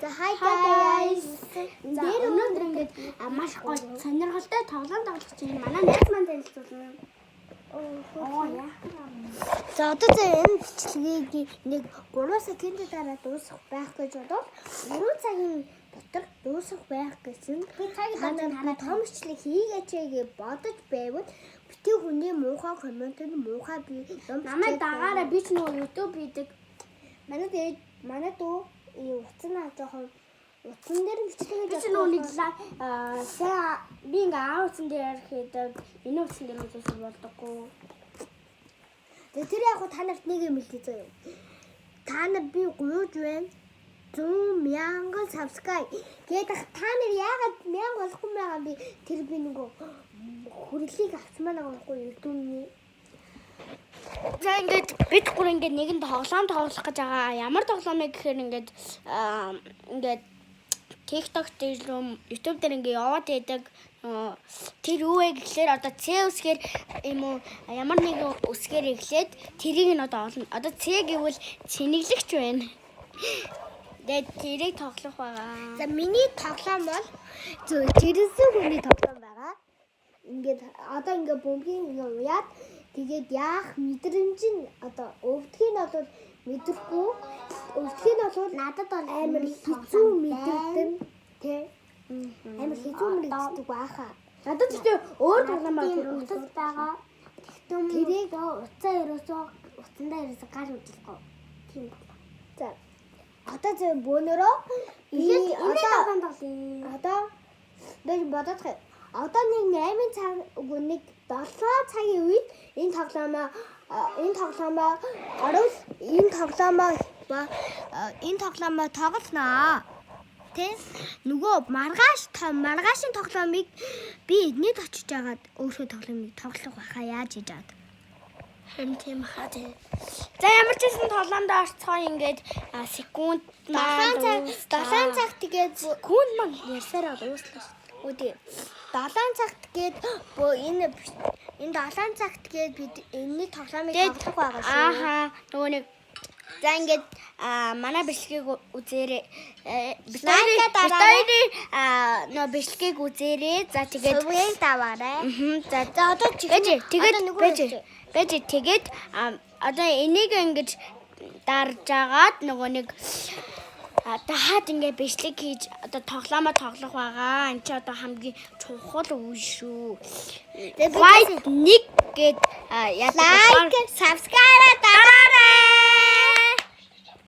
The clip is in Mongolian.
За hi guys. Дээр өнөөдөр ингээд маш гоё сонирхолтой тоглоом тоглох чинь манай найз маань танилцуулна. За одоо энэ бичлэгийг нэг 3 секундын дараа дуусгах байх гэж бодвол 3 цагийн дотор дуусгах байх гэсэн. Би цагийн дараа том бичлэг хийгээч гэж бодож байвал битгий хүний муухай комментэд муухай би намайг дагаараа би ч нөгөө YouTube хийдэг. Манай дүү утснаа жоохон утсан дээр бичлэгээ гэж нөгөө нэг сая би ингээ утсан дээр хийдэг. Энэ утсан дээр үзүүлсэн болдоггүй. Тэр яг та нарт нэг юм хэлээ заяа. Та нар би гуйж байна. 100,000 subscribe. Тэгээд та нар яагаад 1000 болохгүй байгаа би тэр би нөгөө хүрлийг авчмаар байгаа байхгүй YouTube-ний. За ингээд бид гур ингээд нэгэн тоглоом тоглох гэж байгаа. Ямар тоглоомыг гэхээр ингээд TikTok дээр YouTube дээр ингээд яваад байдаг. Тэр юу вэ гэхлээр одоо C үсгээр юм уу ямар нэгэн үсгээр эхлээд тэрийг нь одоо олно. Одоо C гэвэл цэнэглэгч байна. Тэгээд тэрийг тоглох байгаа. За миний тоглоом бол тэрсэн хүний тоглоом байгаа. Ингээд одоо ингээд бөмбөгийн ингээд уяад тэгээд яах мэдрэмж нь одоо өвдгийг нь бол мэдрэхгүй. Өвдгийг нь бол надад бол амар хэцүү мэдэрдэг тий. Амар хэцүү мэдэрдэг баха. Надад ч өөр тоглоом байгаа. Тэрийг уцаа уцандаа ерөөсө гал үжилэхгүй. Тийм байна. За одоо зөв бөөнөрөө одоо бодох. Одоо нэг 8 цаг үгүй нэг 7 цагийн үед энэ тоглоомоо тоглосноо. Тэ нөгөө маргаашийн тоглоомыг би эднийд очиж агаад өөрийнхөө тоглоомыг тоглох байхаа яаж хийж аад. Харин тийм хаа тий. За ямар ч гэсэн тоглоомд орцгоо ингээд секунд 7 цаг тэгээд секунд маань ярьсараа дууслаа. Үгүй 7 цагт гээд энэ 7 цагт гээд бид энэний тоглоомыг тоглох байгаа шүү. Ааха нөгөө нэг за ингээд манай бичлэгийг үзээрэй. Нөө бичлэгийг үзээрэй. За тэгээд сувгийг даваарай. За одоо тэгээд одоо энийг ингэж дарж агаад нөгөө нэг дахиад ингээ бичлэг хийж одоо тоглоомоо тоглох байгаа. Энд чи одоо хамгийн чухал үе шүү. Тэгээд нэг гээд лайк, subscribe дараарай.